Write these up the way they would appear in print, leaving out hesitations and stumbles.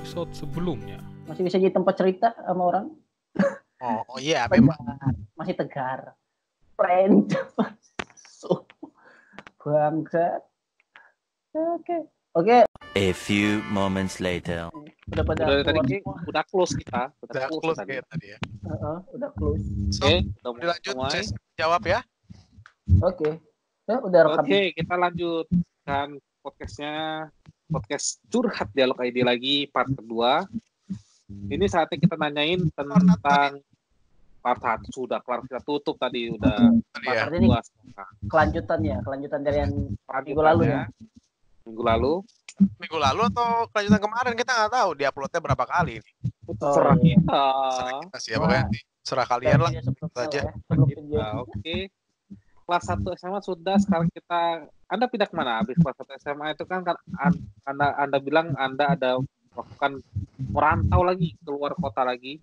episode sebelumnya. Masih bisa jadi tempat cerita sama orang. Oh iya, memang. Masih tegar. Friend. Bangsa. Oke. A few moments later. Udah tadi udah close kita. Udah close kayak tadi ya. Udah close. Oke, lanjut saya jawab ya. Oke. Ya, udah rekam. Oke, kita lanjutkan podcast curhat dialog ID lagi part kedua. Ini saatnya kita nanyain tentang part 1 sudah kelar, kita tutup tadi udah part 2. Kelanjutan dari yang minggu lalu ya. Minggu lalu atau kelanjutan kemarin kita nggak tahu dia uploadnya berapa kali ini. Serah kita sih ya, pokoknya serah kalian lah aja. Oke. Kelas 1 SMA sudah, sekarang Anda pindah kemana habis kelas 1 SMA itu kan Anda bilang Anda ada melakukan merantau lagi keluar kota lagi.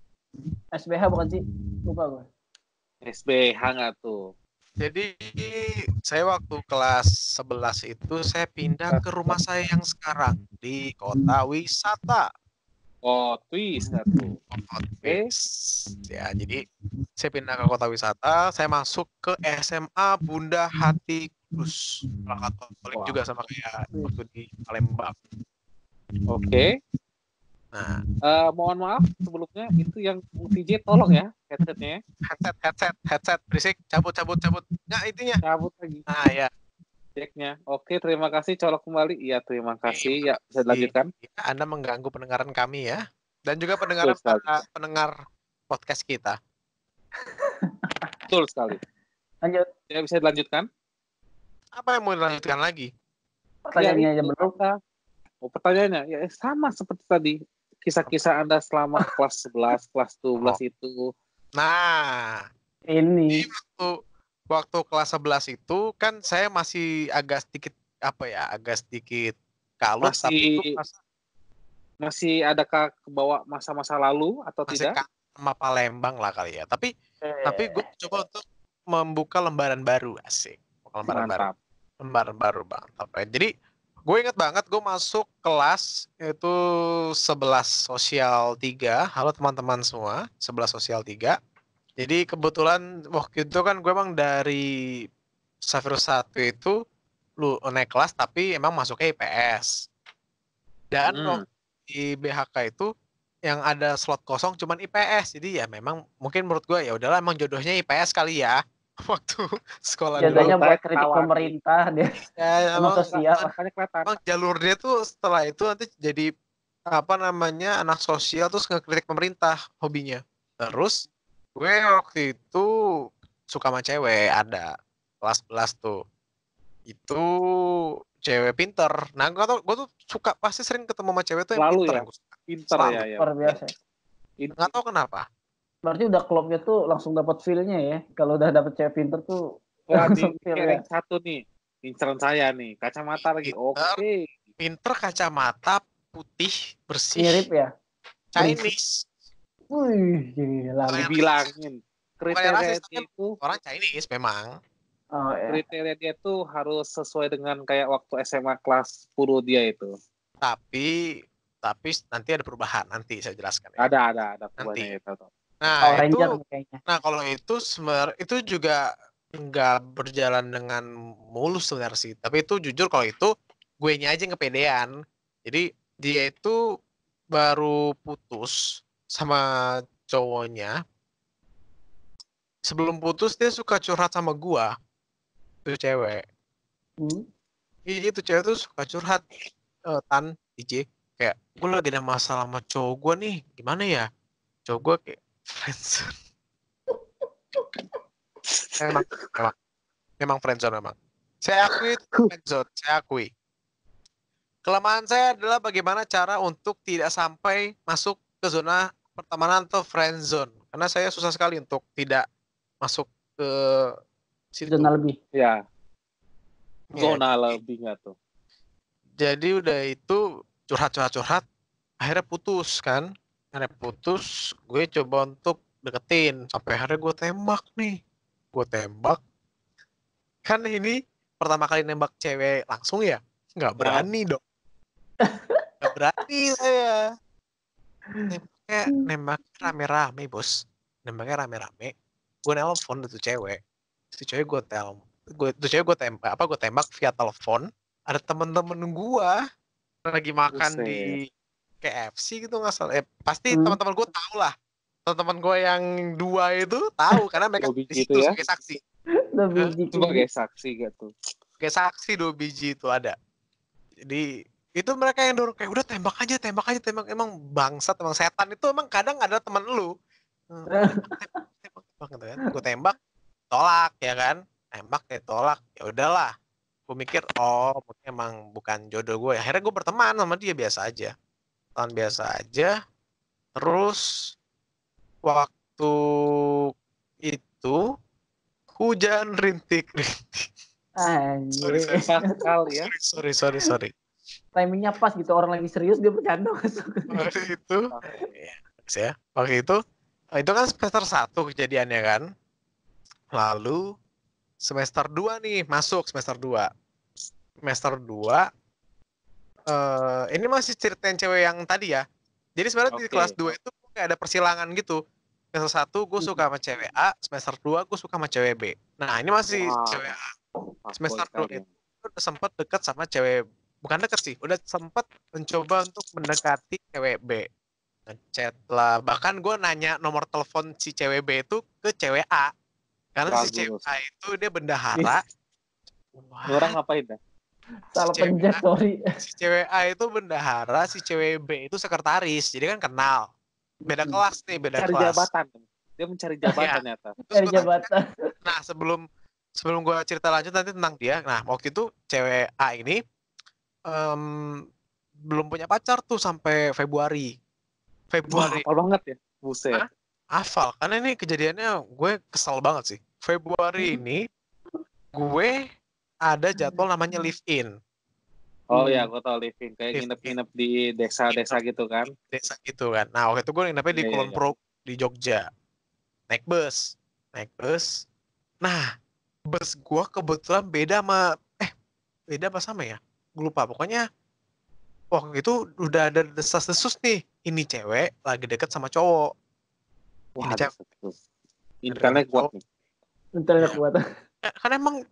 SBH bukan sih? Lupa gue. SBH nggak tuh? Jadi saya waktu kelas 11 itu saya pindah ke rumah saya yang sekarang di kota wisata. Oh, twist nggak tuh? Ya, jadi saya pindah ke kota wisata, saya masuk ke SMA Bunda Hati Kudus. Katolik juga sama kayak waktu di Palembang. Oke. Nah, mohon maaf sebelumnya itu yang VJ tolong ya headsetnya. Headset berisik, cabut. Nggak itunya. Cabut lagi. Nah, ya. Ceknya. Oke, terima kasih, colok kembali. Iya, terima kasih. Ya, bisa dilanjutkan. Ya, Anda mengganggu pendengaran kami ya. Dan juga pendengar podcast kita. Betul sekali. Lanjut. Ya, bisa dilanjutkan. Apa yang mau dilanjutkan lagi? Pertanyaannya aja belum. Pertanyaannya ya sama seperti tadi. Kisah-kisah Anda selama kelas 11, kelas 12 itu. Nah, ini waktu kelas 11 itu kan saya masih agak sedikit kalut, tapi itu masih adakah kebawa masa-masa lalu atau masih tidak? Sama Palembang lah kali ya. Tapi gue coba untuk membuka lembaran baru, asik. Lembaran baru bang. Jadi gue inget banget gue masuk kelas itu 11 sosial 3. Halo teman-teman semua, 11 sosial 3. Jadi kebetulan waktu itu kan gue emang dari Safirus 1 itu lu naik kelas tapi emang masuknya IPS. Dan di BHK itu yang ada slot kosong cuman IPS. Jadi ya memang mungkin menurut gue ya udahlah emang jodohnya IPS kali ya. Waktu sekolah jadinya buat kritik pemerintah dia. Ya, emang sosial. Emang jalur dia tuh setelah itu nanti jadi anak sosial terus ngekritik pemerintah hobinya. Terus gue waktu itu suka sama cewek, ada kelas 11 tuh. Itu cewek pinter. Nah, gue tuh suka pasti sering ketemu sama cewek tuh yang pinter. Ya? Pinter ya. Luar biasa. Nggak tahu kenapa. Berarti udah klubnya tuh langsung dapat feel-nya ya. Kalau udah dapet cewek pinter tuh langsung feel ya. Satu nih, inceran saya nih, kacamata lagi. Oke. Pinter, kacamata, putih, bersih. Mirip ya? Chinese. Wih, gila. Dibilangin. Kriteria itu orang Chinese memang. Oh, ya. Kriteria dia tuh harus sesuai dengan kayak waktu SMA kelas 10 dia itu. Tapi nanti ada perubahan, nanti saya jelaskan ya. Ada perubahannya itu. Nah, kalau itu sebenarnya itu juga nggak berjalan dengan mulus sebenarnya sih. Tapi itu jujur kalau itu gue nya aja yang kepedean. Jadi dia itu baru putus sama cowoknya. Sebelum putus dia suka curhat sama gue. Itu cewek. Itu cewek tuh suka curhat. DJ kayak gue lagi ada masalah sama cowok gue nih. Gimana ya? Cowok gue kayak friendzone. Memang friendzone memang. Saya akui itu friendzone, saya akui. Kelemahan saya adalah bagaimana cara untuk tidak sampai masuk ke zona pertemanan atau friendzone. Karena saya susah sekali untuk tidak masuk ke situ. Zona lebih. Ya. Zona lebih nggak tuh. Jadi udah itu curhat. Akhirnya putus kan. Gue coba untuk deketin. Sampai akhirnya gue tembak. Kan ini pertama kali nembak cewek langsung ya. Nggak berani dong. Nggak berani saya. nembak rame-rame bos, nembaknya rame-rame. Gue nelpon tuh cewek, si cewek gue tembak via telepon. Ada temen-temen gue lagi makan Buset. di KFC gitu nggak salah. Pasti Hmm. teman-teman gue tahu lah. Teman-teman gue yang 2 itu tahu karena mereka Dua di biji situ itu ya? sebagai saksi. Udah biji Sebagai saksi gitu. Kayak saksi 2 biji itu ada. Jadi itu mereka yang dorong kayak udah tembak aja tembak. Emang bangsat, emang setan itu emang kadang ada temen lu. Tembak gitu kan. Gue tembak, tolak ya kan. Tembak ya tolak. Ya udahlah. Gue mikir mungkin emang bukan jodoh gue. Akhirnya gue berteman sama dia biasa aja. Teman biasa aja. Terus waktu itu hujan rintik-rintik. Anjir. Kali ya. Sorry. Timingnya pas gitu, orang lagi serius dia bercanda masuk. Waktu itu, ya, waktu itu kan semester 1 kejadiannya kan. Lalu semester 2 nih, masuk semester 2. Semester 2, ini masih ceritain cewek yang tadi ya. Jadi sebenarnya di Oke. kelas 2 itu kayak ada persilangan gitu. Semester 1 gue suka sama cewek A, semester 2 gue suka sama cewek B. Nah, ini masih Wow. cewek A. Fuckboy Semester 2 sekali. itu udah sempet deket sama cewek, bukan deket sih, udah sempet mencoba untuk mendekati cewek B. Ngechat lah, bahkan gue nanya nomor telepon si cewek B itu ke cewek A, karena si cewek Bagus. A itu dia bendahara. Ini orang ngapain dah? Salah Si cewek pencet, sorry. Si cewek A itu bendahara, si cewek B itu sekretaris, jadi kan kenal. Beda kelas nih, beda Cari kelas. jabatan. Dia mencari jabatan ternyata. Terus Dari gua tanya, jabatan. nah sebelum gue cerita lanjut nanti tentang dia, nah waktu itu cewek A ini belum punya pacar tuh sampai Februari. Wah, hafal banget ya. Buset. Hah? Hafal, karena ini kejadiannya gue kesel banget sih. Februari ini gue ada jadwal namanya live in. Oh ya, gue tau living. Kayak Live nginep-nginep di desa-desa gitu kan. Desa gitu kan. Nah waktu itu gue nginepnya di Iya, Kulon iya. Pro di Jogja. Naik bus. Nah, bus gue kebetulan beda apa sama ya? Gue lupa. Pokoknya waktu itu udah ada desas-desus nih. Ini cewek lagi deket sama cowok. Wah, Ini cewek. internet kuat nih. Internet Ya. kuat. Kan emang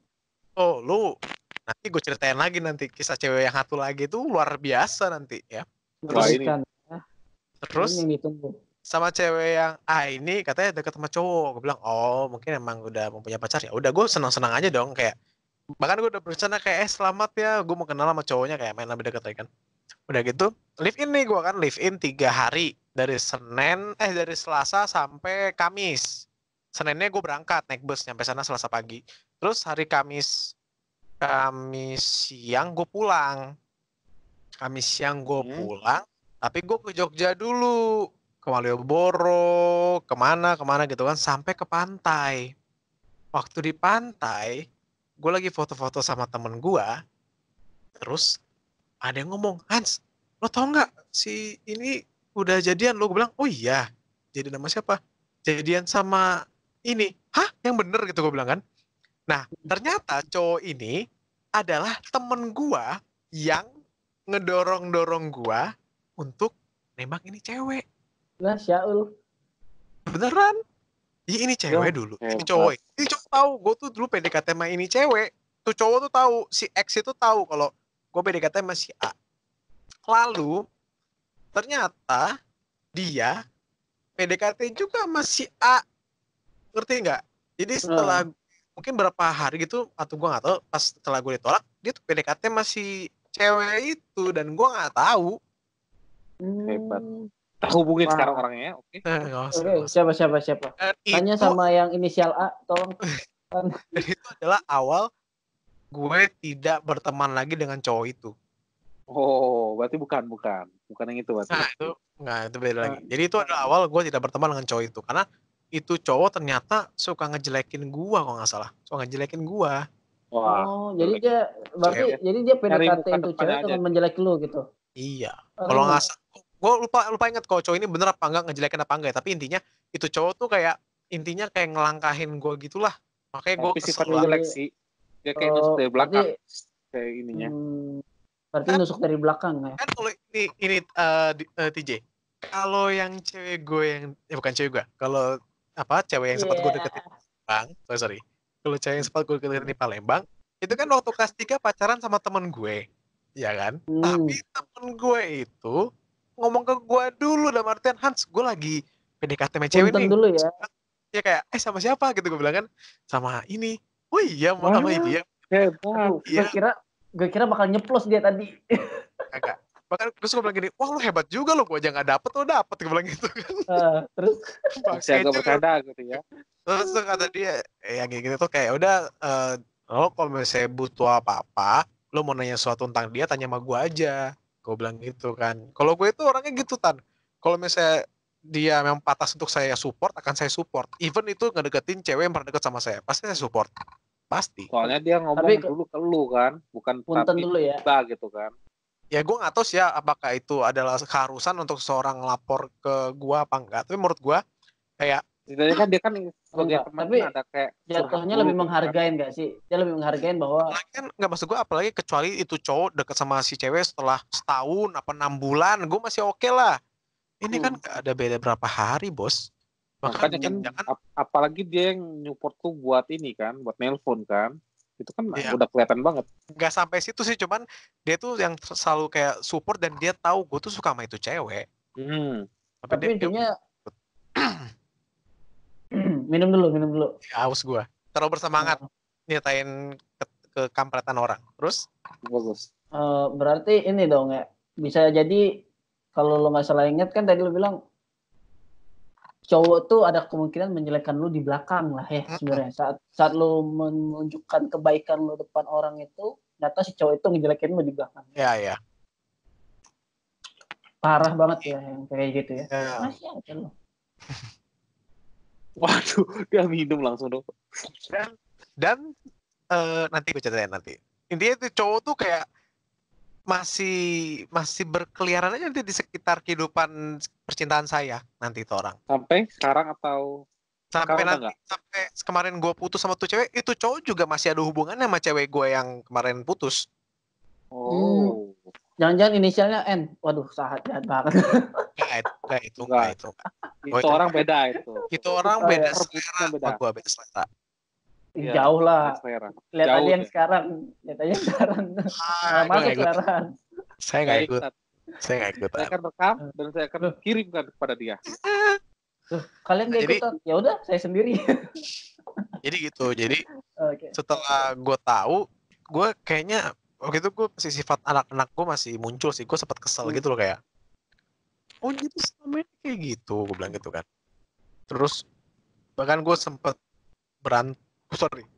lu nanti gue ceritain lagi nanti kisah cewek yang satu lagi itu luar biasa nanti ya. Wah, ini. Terus Ini yang ditunggu. sama cewek yang ini katanya deket sama cowok. Gue bilang mungkin emang udah mempunyai pacar ya. Udah gue senang-senang aja dong kayak. Bahkan gue udah berencana kayak selamat ya. Gue mau kenal sama cowoknya kayak main lebih deket lagi kan. Udah gitu live in nih gue kan live in 3 hari dari Selasa sampai Kamis. Seninnya gue berangkat naik bus nyampe sana Selasa pagi. Terus hari Kamis siang gue pulang. Tapi gue ke Jogja dulu, ke Malioboro, kemana gitu kan, sampai ke pantai. Waktu di pantai, gue lagi foto-foto sama temen gue, terus ada yang ngomong, Hans, lo tau nggak si ini udah jadian? Lo gue bilang, oh iya, jadi nama siapa? Jadian sama ini. Hah? Yang bener gitu gue bilang kan. Nah, ternyata cowok ini adalah temen gue yang ngedorong-dorong gue untuk nembak ini cewek. Lah, Syaul. Beneran? Iya ini cewek dulu. Ini cowok. Ini cowok tahu. Gue tuh dulu PDKT sama ini cewek. Tuh cowok tuh tahu. Si X itu tahu kalau gue PDKT sama si A. Lalu ternyata dia PDKT juga sama si A. Ngerti nggak? Jadi setelah mungkin berapa hari gitu atau gue nggak tahu. Pas setelah gue ditolak, dia tuh PDKT sama si cewek itu dan gue nggak tahu. Hebat. Hubungin sekarang orangnya, oke. Siapa? Tanya sama yang inisial A, tolong. Dan itu adalah awal gue tidak berteman lagi dengan cowok itu. Oh, berarti bukan yang itu berarti. Nah, itu beda lagi. Jadi itu adalah awal gue tidak berteman dengan cowok itu karena itu cowok ternyata suka ngejelekin gue kalau nggak salah. Suka ngejelekin gue. Wah. Jadi dia PDKT itu cewek dengan menjelek lu gitu. Iya. Kalau nggak salah, gue lupa ingat kalau cowok ini bener apa enggak ngejelekin apa enggak. Tapi intinya itu cowok tuh kayak ngelangkahin gue gitulah. Makanya gue kesel banget sih. Dia kayak nusuk dari belakang. Kayak ininya. Berarti nusuk dari belakang ya. Kan kalau ini TJ. Kalau yang cewek gue yang bukan cewek gue, kalau cewek yang sempat gue deketin di Palembang, sorry. Kalau cewek yang sempat gue deketin di Palembang, itu kan waktu kelas 3 pacaran sama temen gue, ya kan? Tapi temen gue itu ngomong ke gue dulu dalam artian, Hans, gue lagi PDKT sama cewek Punten nih. dulu ya. Ya kayak, sama siapa gitu gue bilang kan, sama ini. Oh iya, mau sama ini ya. Hebat. Iya. Gue kira bakal nyeplos dia tadi. Kagak. Bahkan terus gue bilang gini, wah lu hebat juga lo, gue aja gak dapet, lo dapet, gue bilang gitu kan. Terus Masih agak bercanda gitu ya. Terus tuh kata dia, yang kayak gitu tuh kayak udah, lo kalau misalnya butuh apa-apa, lo mau nanya sesuatu tentang dia, tanya sama gue aja. Gue bilang gitu kan. Kalau gue itu orangnya gitu, Tan. Kalau misalnya dia memang patas untuk saya support, akan saya support. Even itu ngedeketin cewek yang pernah deket sama saya, pasti saya support. Pasti. Soalnya dia ngomong Tapi- dulu ke lu kan, bukan punten tapi dulu ya. kita gitu kan. Ya gue gak tahu sih ya apakah itu adalah keharusan untuk seorang lapor ke gue apa enggak. Tapi menurut gue kayak Setidaknya kan dia kan sebagai Enggak, teman tapi kan ada kayak jatuhnya curhat lebih dulu gitu kan. menghargain gak sih? Dia lebih menghargain bahwa apalagi kan nggak maksud gue, apalagi kecuali itu cowok deket sama si cewek setelah setahun apa 6 bulan, gue masih oke lah. Ini kan gak ada beda berapa hari, bos. Makanya kan jangan apalagi dia yang support tuh buat ini kan, buat nelpon kan. Itu kan Iya. udah kelihatan banget. nggak sampai situ sih, cuman dia tuh yang selalu kayak support dan dia tahu gue tuh suka sama itu cewek. tapi dia intinya minum dulu. ya, haus gue. Terlalu bersemangat nyatain ke kampretan orang. Terus Bagus. Berarti ini dong ya, bisa jadi kalau lo nggak salah ingat kan tadi lo bilang cowok tuh ada kemungkinan menjelekkan lo di belakang lah ya sebenarnya. Saat lo menunjukkan kebaikan lo depan orang itu, ternyata si cowok itu ngejelekin lo di belakang. ya Parah banget ya yang kayak gitu ya. Ya. Masih aja lo. Waduh, dia minum langsung dong. Dan nanti gue ceritain nanti. Intinya itu cowok tuh kayak masih berkeliaran aja nanti di sekitar kehidupan percintaan saya nanti itu orang. Sampai sekarang atau Sampai sekarang nanti sampai kemarin gue putus sama tuh cewek, itu cowok juga masih ada hubungannya sama cewek gue yang kemarin putus. Oh. Jangan-jangan inisialnya N. Waduh, jahat banget. Enggak itu. Itu orang beda itu. Itu orang Oh, beda ya. selera sama gue, beda selera. Iya, Jauh lah. selera. Lihat Jauh aja yang deh. sekarang. Lihat aja yang sekarang. Gue Masuk nggak ikut. sekarang. Saya nggak ikut. Saya akan rekam dan saya akan kirimkan kepada dia. Kalian nggak Jadi- ikutan? Ya udah, saya sendiri. Jadi gitu. Jadi Oke. setelah gue tahu, gue kayaknya waktu itu gue masih sifat anak-anak gue masih muncul sih. Gue sempat kesel gitu loh kayak, oh gitu selama ini kayak gitu, gue bilang gitu kan. Terus bahkan gue sempet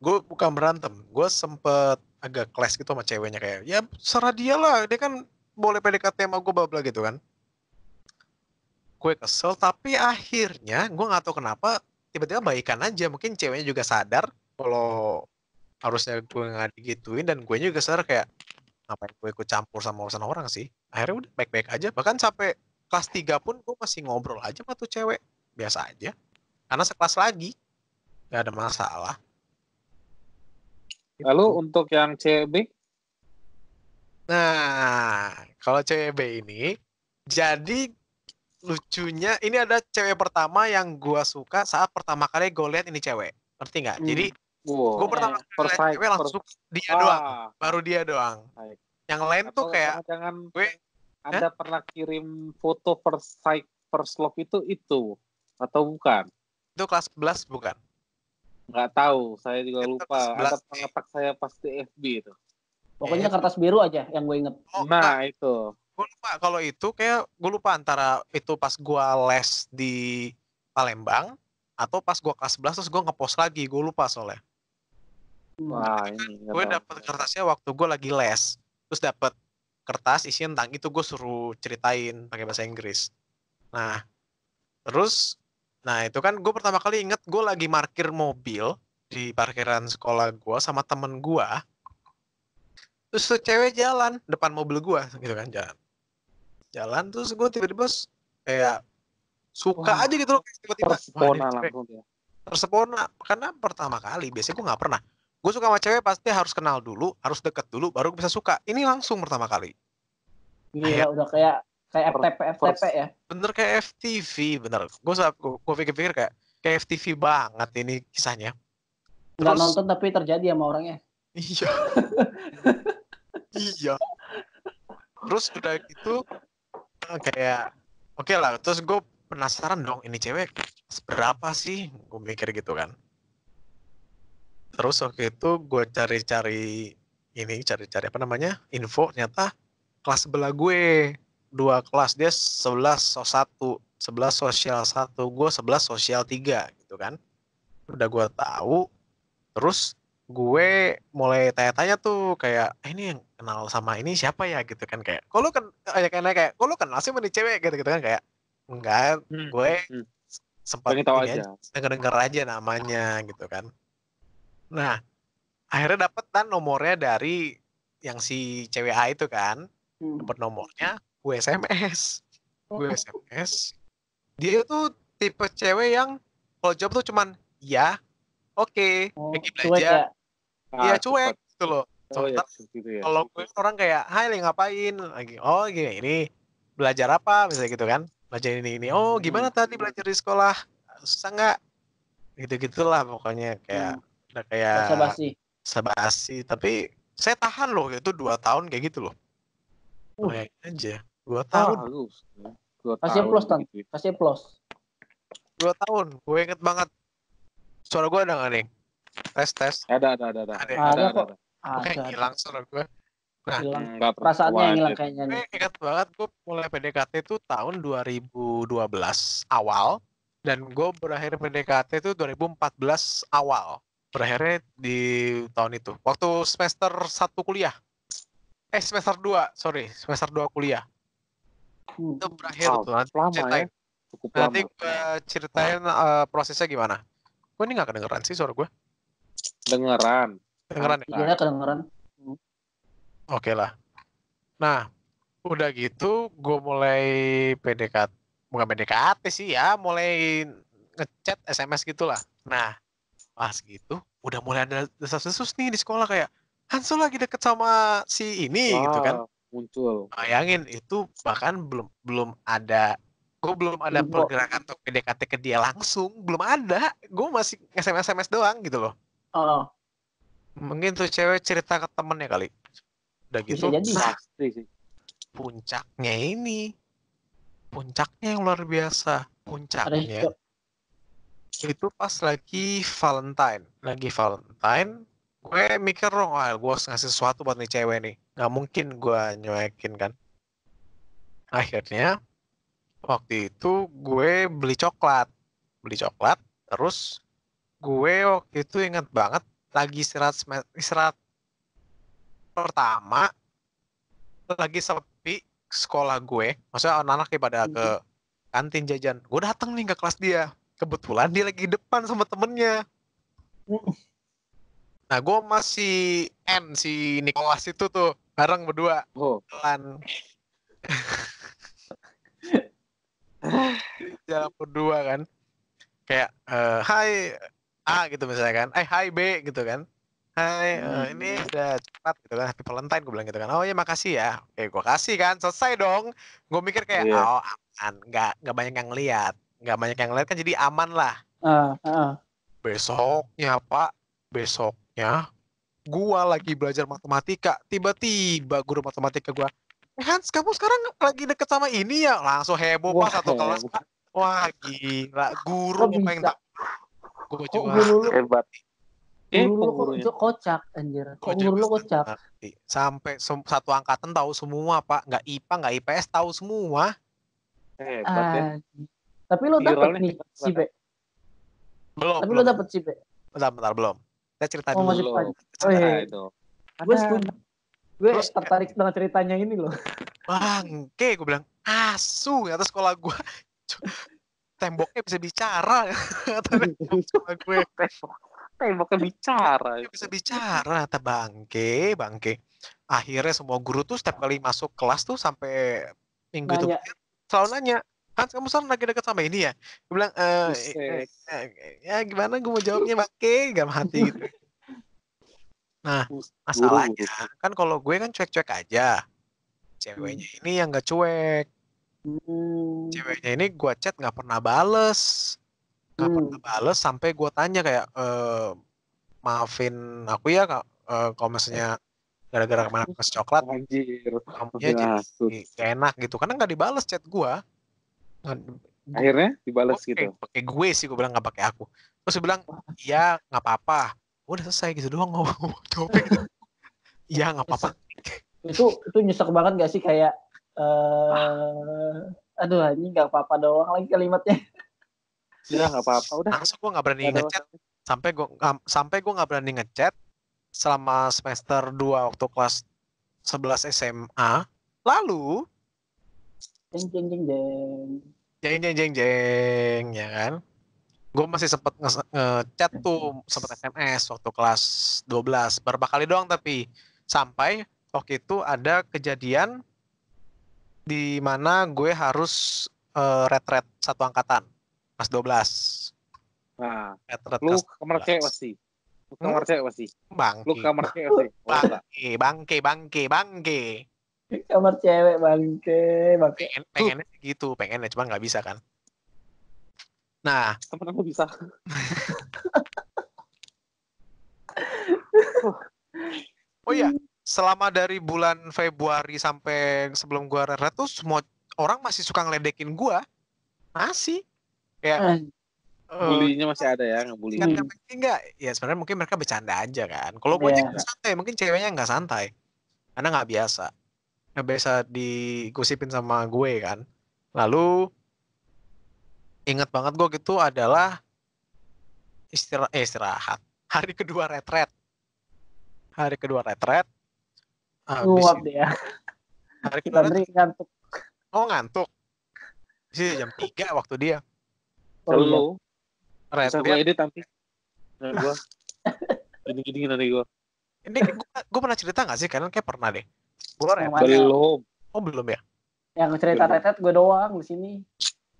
gue bukan berantem, gue sempet agak clash gitu sama ceweknya kayak, ya serah dia lah, dia kan boleh PDKT sama gue bla gitu kan. Gue kesel, tapi akhirnya gue nggak tahu kenapa tiba-tiba baikan aja. Mungkin ceweknya juga sadar kalau harusnya gue nggak digituin, dan gue juga sadar kayak ngapain gue ikut campur sama urusan orang sih. Akhirnya udah baik-baik aja. Bahkan sampai kelas 3 pun gue masih ngobrol aja sama tuh cewek, biasa aja. Karena sekelas lagi, nggak ada masalah. Lalu untuk yang CB, Nah, kalau cewek B ini, jadi lucunya ini ada cewek pertama yang gue suka saat pertama kali gue lihat ini cewek. Ngerti nggak? Jadi gue pertama kali lihat cewek langsung suka dia doang, baru dia doang. Baik. Yang lain tuh kayak jangan gue- Anda pernah kirim foto first sight first love itu atau bukan? itu kelas 11 bukan? Nggak tahu, saya juga Itu lupa. kelas Anda 11. pernah ngetak saya pas di FB itu. Pokoknya kertas biru aja yang gue inget. Oh, Nah, itu. gue lupa kalau itu, kayak gue lupa antara itu pas gue les di Palembang atau pas gue kelas 11 terus gue ngepost lagi, gue lupa soalnya. Wah, ini nggak Gue tahu. dapet kertasnya waktu gue lagi les, terus dapet kertas isinya tentang itu, gue suruh ceritain pakai bahasa Inggris. Nah itu kan gue pertama kali inget gue lagi parkir mobil di parkiran sekolah gue sama temen gue, terus tuh cewek jalan depan mobil gue gitu kan, jalan terus gue tiba-tiba kayak suka Wah, aja gitu loh, kayak tiba-tiba Terpesona wah, ini cewek langsung dia. tersepona. Karena pertama kali, biasanya gue nggak pernah. Gue suka sama cewek pasti harus kenal dulu, harus deket dulu, baru bisa suka. Ini langsung pertama kali. Gila, udah kayak Kayak FTP ya. Bener kayak FTV, bener. Gue pikir-pikir kayak FTV banget ini kisahnya. Nggak nonton tapi terjadi sama orangnya. Iya. Iya. Terus udah gitu kayak oke lah. Terus gue penasaran dong, ini cewek berapa sih? Gue mikir gitu kan. Terus waktu itu gue cari-cari apa namanya, info. Ternyata kelas sebelah gue 2 kelas, dia 11 sosial 1, gue 11 sosial 3 gitu kan. Udah gue tahu, terus gue mulai tanya-tanya tuh kayak ini yang kenal sama ini siapa ya gitu kan, kayak kok lu kenal sih sama nih cewek gitu kan, kayak enggak, gue sempat pengen tahu aja, denger aja namanya gitu kan. Nah akhirnya dapet kan nomornya dari yang si cewek A itu kan, dapet nomornya, gue SMS, dia tuh tipe cewek yang kalau jawab tuh cuman ya oke, lagi belajar. Iya cuek gitu loh. Kalau gue orang kayak, hai li ngapain? Lagi, oh gini, ini belajar apa? Misalnya gitu kan. Belajar ini. Oh gimana tadi belajar di sekolah? Susah nggak? Gitu-gitulah pokoknya kayak, udah kayak basa-basi. Tapi saya tahan loh, itu 2 tahun kayak gitu loh. Kayak aja, 2 tahun. Kasih plus, kasih plus. 2 tahun, gue inget banget. Suara gue ada nggak nih? Tes. Ada kok. Oke, hilang suara gue. Nah, perasaannya yang hilang kayaknya. Gue ingat banget, gue mulai PDKT itu tahun 2012 awal, dan gue berakhir PDKT itu 2014 awal. Berakhirnya di tahun itu. Waktu semester 1 kuliah. Semester 2 kuliah. Itu berakhir tuh. Nanti gue ceritain prosesnya gimana. Gue ini gak kedengeran sih suara gue? Dengeran ya? Iya, kedengeran. Oke lah. Nah, udah gitu gue mulai PDKT. Bukan PDKT sih ya, mulai ngechat SMS gitulah. Nah, pas gitu udah mulai ada desas-desus nih di sekolah kayak, Hanso lagi deket sama si ini gitu kan. Muncul. Bayangin itu bahkan belum ada, gue belum ada pergerakan untuk PDKT ke dia langsung, belum ada. Gue masih SMS doang gitu loh. Mungkin tuh cewek cerita ke temennya kali. Udah gitu. Puncaknya yang luar biasa. Puncaknya itu pas lagi Valentine. Gue mikir dong, gue harus ngasih sesuatu buat nih cewek nih. Gak mungkin gue nyuekin kan. Akhirnya waktu itu gue beli coklat. Terus gue waktu itu ingat banget lagi istirahat pertama, lagi sepi sekolah gue. Maksudnya anak-anak pada ke kantin jajan. Gue datang nih ke kelas dia. Kebetulan dia lagi depan sama temennya. Nah, gue masih si Nicholas itu tuh bareng berdua. Jalan. Jalan berdua kan. Kayak hai A gitu misalnya kan. Hai B gitu kan. Hai, ini udah cepat gitu kan. Happy Valentine gue bilang gitu kan. Oh ya makasih ya. Oke, gue kasih kan. Selesai dong. Gue mikir kayak aman. Nggak banyak yang lihat. Kan jadi aman lah. Besoknya gua lagi belajar matematika, tiba-tiba guru matematika gua, Hans kamu sekarang lagi deket sama ini ya, langsung heboh pas satu kelas. Wah gila, guru pengen tak gua juga hebat. Guru lu kocak anjir. Guru lu kocak. Sampai satu angkatan tahu semua Pak, nggak IPA nggak IPS tahu semua. Hebat ya. Tapi lu dapet nih si B. Belum. Tapi lu dapet si B. Bentar belum. Kita cerita dulu. Gue tertarik dengan ceritanya ini loh. Bangke, gue bilang asu atas sekolah gue. Temboknya bisa bicara. Sekolah gue. Temboknya bicara. Bisa bicara, kata bangke. Akhirnya semua guru tuh setiap kali masuk kelas tuh sampai minggu itu selalu nanya, Hans kamu sekarang lagi dekat sama ini ya? Gue bilang, ya gimana gue mau jawabnya bangke, gak mati gitu. Nah, masalahnya kan kalau gue kan cuek-cuek aja. Ceweknya ini yang gak cuek. Ceweknya ini gue chat nggak pernah bales. Nggak pernah bales sampai gue tanya kayak, maafin aku ya Kak, kalau misalnya gara-gara kemarin pas coklat, Anjir. kamunya jadi gak enak gitu. Karena nggak dibales chat gue. Akhirnya dibalas gitu. Pakai gue sih, gue bilang nggak pakai aku. Terus dia bilang, iya nggak apa-apa. Udah selesai gitu doang ngomong. Jawabnya gitu. Iya nggak apa-apa. Itu nyesek banget gak sih kayak aduh ini nggak apa-apa doang lagi kalimatnya. Udah nggak apa-apa, udah. Langsung gue nggak berani ngechat. Sampai gue nggak berani ngechat selama semester 2 waktu kelas 11 SMA. Lalu Jeng jeng jeng jeng ya kan. Gue masih sempet ngechat tuh, sempet SMS waktu kelas 12 beberapa kali doang, tapi sampai waktu itu ada kejadian di mana gue harus retret satu angkatan kelas 12. Nah, Retret lu kelas kamar 12. cewek pasti. Lu kamar cewek pasti. Bangke. Lu kamar cewek pasti. Oh, enggak. Bangke. kamar cewek bangke. Pengennya gitu, pengennya cuma nggak bisa kan. Nah, temen aku bisa. oh iya, selama dari bulan Februari sampai sebelum gua retret tuh semua orang masih suka ngeledekin gua. Masih. Kayak bulinya masih ada ya, ngebully. Enggak, ya sebenarnya mungkin mereka bercanda aja kan. Kalau gue aja santai, mungkin ceweknya nggak santai. Karena nggak biasa digosipin sama gue kan. Lalu ingat banget gue gitu adalah istirahat. Hari kedua retret. Nguap dia. Hari kedua retret. Ngantuk. Oh ngantuk. Sih jam 3 waktu dia. Selalu. Bisa gue edit nanti. Nah, gue gini nanti gue. Ini gue pernah cerita nggak sih? Kalian kayak pernah deh. Belum. Oh belum ya? Yang cerita retret gue doang di sini.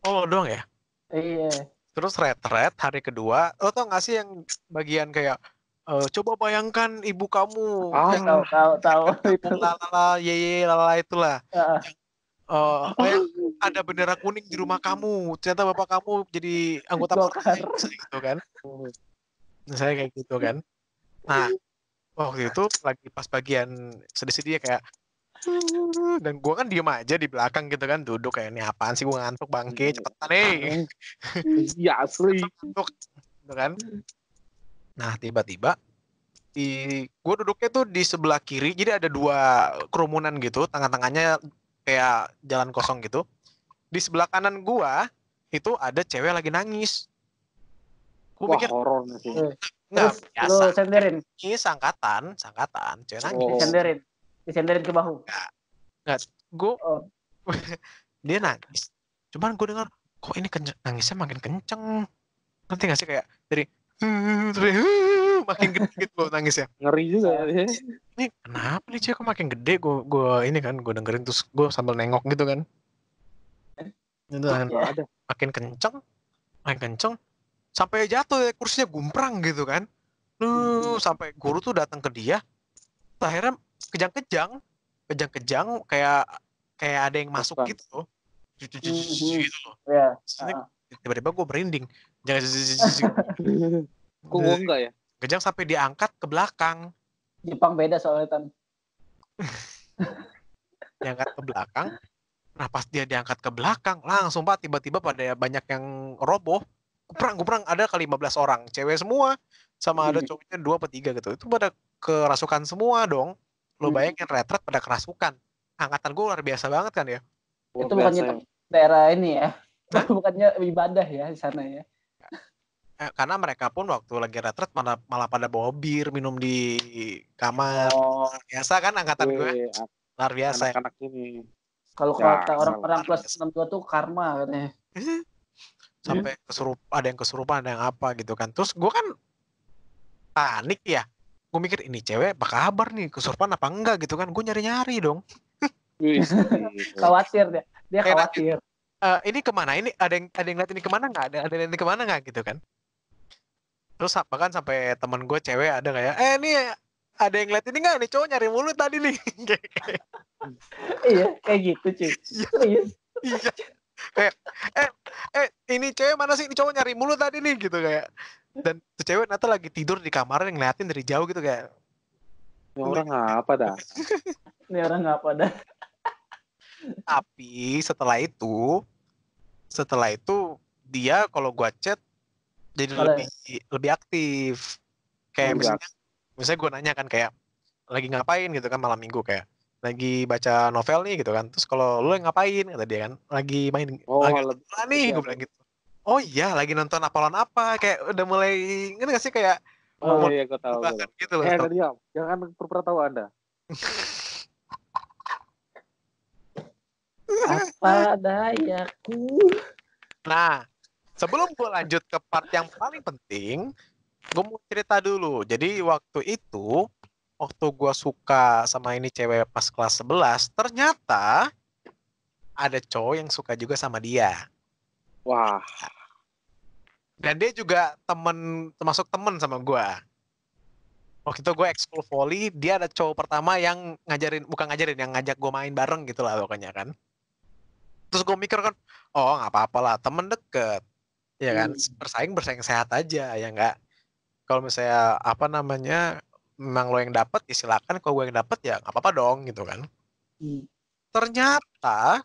Oh doang ya? Iya. Terus retret hari kedua, lo tau gak sih yang bagian kayak coba bayangkan ibu kamu yang tahu itu lala itulah. Ada bendera kuning di rumah kamu, ternyata bapak kamu jadi anggota partai gitu kan. Saya kayak gitu kan. Nah, waktu itu lagi pas bagian sedih-sedih kayak dan gue kan diem aja di belakang gitu kan, duduk kayak ini apaan sih, gue ngantuk bangke, cepetan nih. Iya asli. Ngantuk gitu kan. Nah tiba-tiba gue duduknya tuh di sebelah kiri, jadi ada 2 kerumunan gitu, tengah-tengahnya kayak jalan kosong gitu. Di sebelah kanan gue itu ada cewek lagi nangis. Gue pikir horor sih. Nggak biasa. Lu senderin. Ini sangkatan, cewek nangis. Disenderin ke bahu. Nggak, dia nangis. Cuman gue dengar kok ini nangisnya makin kenceng. Nanti nggak sih kayak dari makin gede gitu loh nangisnya. Ngeri juga ya. Ini kenapa nih cewek kok makin gede? Gue ini kan gue dengerin terus gue sambil nengok gitu kan. Itu kan makin kenceng sampai jatuh ya, kursinya gumprang gitu kan. Sampai guru tuh datang ke dia. Akhirnya kejang-kejang kayak ada yang masuk gitu loh. Gitu loh. Tiba-tiba gue merinding. Kok enggak ya? Kejang sampai diangkat ke belakang. Jepang beda soalnya Tan. Diangkat ke belakang. Nah pas dia diangkat ke belakang, langsung Pak tiba-tiba pada banyak yang roboh. Gubrang ada kali 15 orang, cewek semua. Sama ada cowoknya 2 atau 3 gitu. Itu pada kerasukan semua dong. Lo bayangin retret pada kerasukan. Angkatan gue luar biasa banget kan ya. Itu bukannya daerah ini ya. Bukannya ibadah ya di sana ya. Karena mereka pun waktu lagi retret malah pada bawa bir, minum di kamar. Biasa kan angkatan gue. Luar biasa. Anak-anak ini. Kalau kata orang-orang plus 62 tuh karma katanya. Sampai ada yang kesurupan, ada yang apa gitu kan. Terus gue kan panik ya. Gue mikir ini cewek apa kabar nih, kesurupan apa enggak gitu kan. Gue nyari-nyari dong. Khawatir dia khawatir. Ini kemana? Ini ada yang lihat ini kemana nggak? Ada yang ini kemana nggak gitu kan? Terus bahkan sampai temen gue cewek ada kayak, ini ada yang lihat ini nggak? Nih cowok nyari mulut tadi nih. Iya, kayak gitu cuy. Serius. Iya. Kayak ini cewek mana sih, ini cowok nyari mulu tadi nih gitu kayak. Dan tuh cewek ternyata lagi tidur di kamar yang ngeliatin dari jauh gitu kayak. Ini orang apa dah? Ini orang nggak pada. Tapi setelah itu dia kalau gua chat jadi lebih aktif. Kayak misalnya gue nanya kan kayak lagi ngapain gitu kan malam minggu, kayak lagi baca novel nih gitu kan. Terus kalau lu yang ngapain kata dia kan, lagi main lagi nonton nih, gue bilang gitu. Oh iya, lagi nonton apalan apa, kayak udah mulai ngerti gak sih kayak iya gue tahu gitu loh. Diam, jangan pura-pura tahu Anda. Apa dayaku. Nah, sebelum gue lanjut ke part yang paling penting, gue mau cerita dulu. Jadi waktu gue suka sama ini cewek pas kelas 11, ternyata ada cowok yang suka juga sama dia. Wah. Dan dia juga termasuk temen sama gue. Waktu itu gue ekskul volley, dia ada cowok pertama yang yang ngajak gue main bareng gitu lah pokoknya kan. Terus gue mikir kan, oh nggak apa-apa lah, temen deket. Ya kan, bersaing sehat aja, ya nggak. Kalau misalnya memang lo yang dapet, ya silakan. Kalau gue yang dapet ya nggak apa-apa dong gitu kan. Ternyata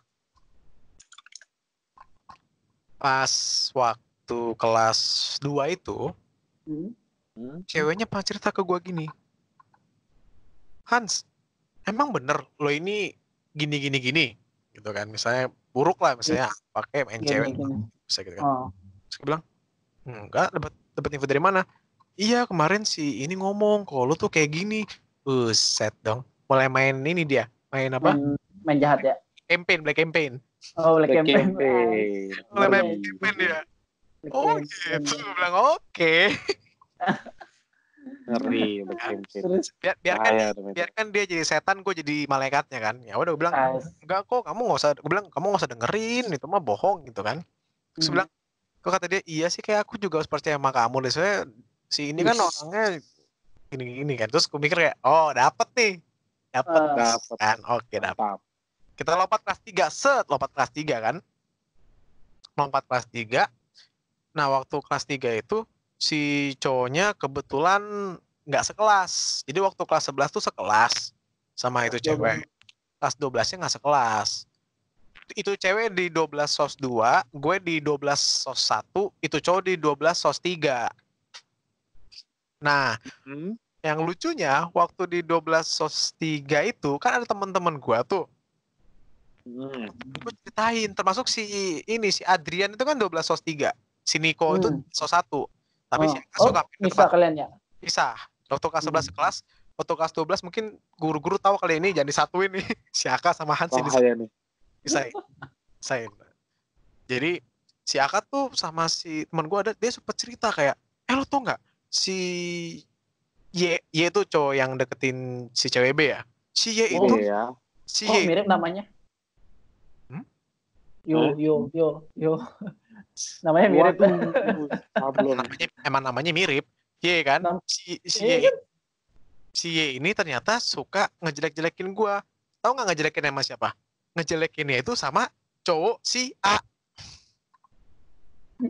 pas waktu kelas 2 itu, ceweknya pernah cerita ke gue gini, Hans, emang bener lo ini gini gitu kan. Misalnya buruk lah, misalnya pakai main cewek bisa gitu kan. Terus gue bilang, enggak, dapat info dari mana? Iya, kemarin si ini ngomong kalau lu tuh kayak gini. Buset dong. Mulai main ini dia. Main apa? Main jahat ya? Black campaign. Oh, black campaign. Mulai main campaign dia. Oh gitu. Gue bilang oke. Ngeri. Biarkan dia jadi setan, gue jadi malaikatnya kan. Ya udah gue bilang, enggak kok, kamu nggak usah dengerin, itu mah bohong gitu kan. Terus bilang, kok kata dia, iya sih kayak aku juga harus percaya sama kamu deh, soalnya si ini kan orangnya gini kan. Terus gue mikir kayak, oh dapet nih. Dapet kan, oke dapet. Kita lompat kelas 3, lompat kelas 3 kan. Lompat kelas 3. Nah waktu kelas 3 itu, si cowoknya kebetulan nggak sekelas. Jadi waktu kelas 11 tuh sekelas sama itu cewek. Kelas 12-nya nggak sekelas. Itu cewek di 12 sos 2, gue di 12 sos 1, itu cowok di 12 sos 3. Nah, yang lucunya waktu di 12 sos 3 itu kan ada teman-teman gue tuh. Gue ceritain, termasuk si Adrian itu kan 12 sos 3. Si Niko itu sos 1. Tapi si Aka suka bisa kalian ya? Bisa. Waktu kelas 11 kelas, waktu kelas 12 mungkin guru-guru tahu kali ini jadi disatuin nih. Si Aka sama Hans ini. Bisa. Jadi si Aka tuh sama si teman gue dia sempat cerita kayak, lo tau nggak si Y itu cowok yang deketin si cewek B ya. Si Y itu si Y mirip namanya. Yo. Namanya mirip. Namanya mirip. Y kan. Si Y ini ternyata suka ngejelek-jelekin gue. Tahu nggak ngejelekin sama siapa? Ngejelekinnya itu sama cowok si A.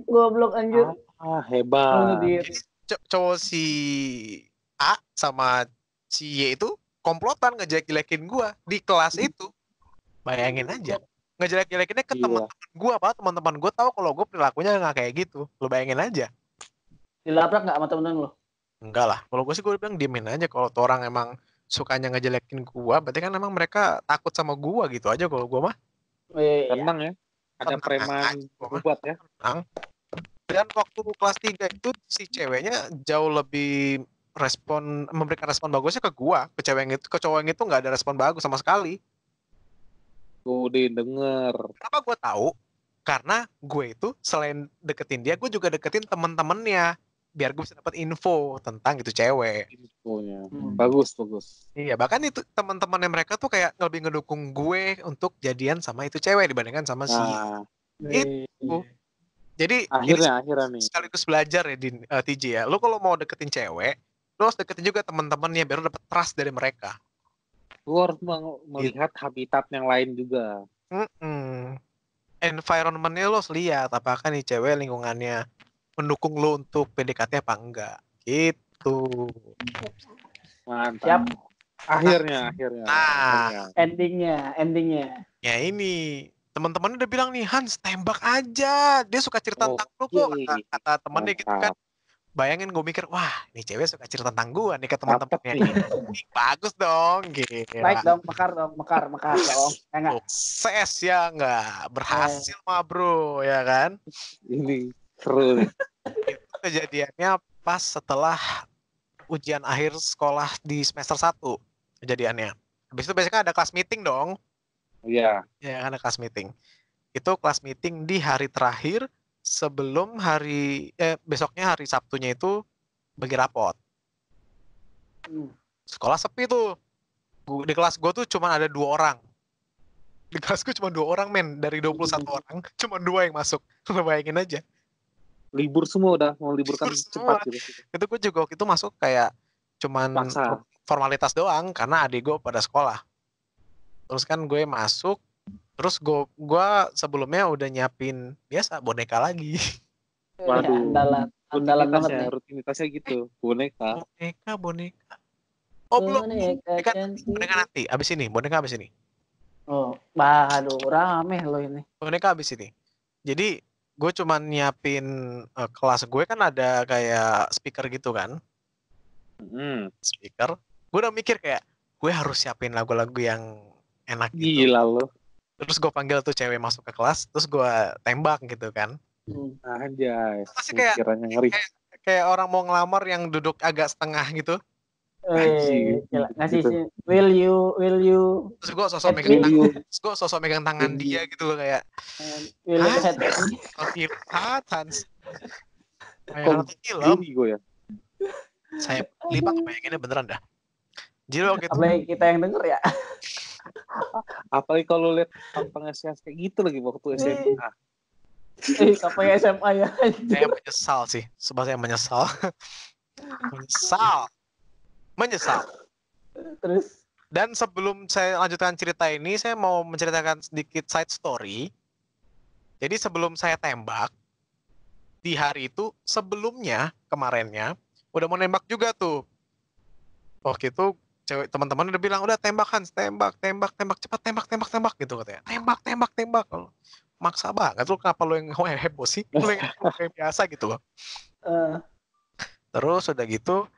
Goblok anjir. Hebat. Cowok si A sama si Y itu komplotan ngejelek-jelekin gue di kelas itu. Bayangin aja. Ngejelek-jelekinnya ke teman-teman gue, apa teman-teman gue tahu kalau gue perilakunya nggak kayak gitu. Lo bayangin aja. Dilabrak nggak sama temen lo? Enggak lah. Kalau gue sih gue bilang diemin aja. Kalau tuh orang emang sukanya ngejelekin gue, berarti kan emang mereka takut sama gue gitu aja. Kalau gue mah tenang ya. Ada preman buat ya. Tenang. Dan waktu kelas 3 itu si ceweknya jauh lebih memberikan respon bagusnya ke gue. Ke cowok yang itu nggak ada respon bagus sama sekali. Gue denger. Kenapa gue tahu? Karena gue itu selain deketin dia, gue juga deketin temen-temennya. Biar gue bisa dapat info tentang itu cewek. Infonya. Bagus. Iya, bahkan itu teman-temannya mereka tuh kayak lebih ngedukung gue untuk jadian sama itu cewek dibandingkan sama si itu. Jadi akhirnya nih. Sekaligus belajar ya di TJ ya. Lo kalau mau deketin cewek, lo harus deketin juga teman-temannya biar lo dapet trust dari mereka. Lo harus melihat habitat yang lain juga. environment-nya lo harus lihat apakah nih cewek lingkungannya mendukung lo untuk PDKT apa enggak gitu. Mantap. Siap. Akhirnya. Nah, endingnya. ya ini teman-teman udah bilang nih, Hans tembak aja, dia suka cerita tentang lo kok, kata temennya gitu kan. Bayangin gue mikir, wah ini cewek suka cerita tentang gue nih ke teman-temannya. Bagus dong, gitu. Like dong, mekar dong. Enggak. Sukses ya nggak, berhasil mah bro, ya kan? Ini seru nih. Itu kejadiannya pas setelah ujian akhir sekolah di semester 1 kejadiannya. Habis itu biasanya ada kelas meeting dong. Iya. Ya, ada kelas meeting. Itu kelas meeting di hari terakhir sebelum besoknya hari Sabtunya itu bagi rapot. Sekolah sepi tuh. Di kelas gue tuh cuma ada 2 orang. Di kelas gue cuma 2 orang men, dari 21 orang cuma 2 yang masuk. Lo bayangin aja. Libur semua udah mau liburkan cepat gitu. Itu gue juga waktu itu masuk kayak cuman formalitas doang karena adik gue pada sekolah. Terus kan gue masuk, terus gue sebelumnya udah nyiapin biasa boneka lagi. Waduh. Andalan banget ya, rutinitasnya gitu. Boneka. Oh belum. Boneka nanti. Abis ini. Boneka abis ini. Oh, aduh, rame lo ini. Boneka abis ini. Jadi gue cuman nyiapin kelas gue kan ada kayak speaker gitu kan. Speaker. Gue udah mikir kayak gue harus siapin lagu-lagu yang enak gitu. Gila lo. Terus gue panggil tuh cewek masuk ke kelas, terus gue tembak gitu kan. Anjay. Pasti kayak orang mau ngelamar yang duduk agak setengah gitu. Ngasih sih. Will you? Terus gue sosok megang tangan dia gitu loh kayak. Will you head? Hans. Kayak film. Gue ya. Saya lipat bayanginnya beneran dah. Jadi waktu itu. Apalagi kita yang denger ya. Apalagi kalau lihat tampangnya kayak gitu lagi waktu SMA. Sampai SMA ya. Saya menyesal sih. Sebab saya menyesal. Menyesal. Terus. Dan sebelum saya lanjutkan cerita ini, saya mau menceritakan sedikit side story. Jadi sebelum saya tembak, di hari itu sebelumnya, kemarinnya, udah mau nembak juga tuh. Waktu itu cewek teman-teman udah bilang, udah tembak Hans, tembak, cepat tembak gitu katanya. Tembak. Maksa banget lu, kenapa lu yang heboh sih? Lu yang biasa gitu loh. Terus udah gitu,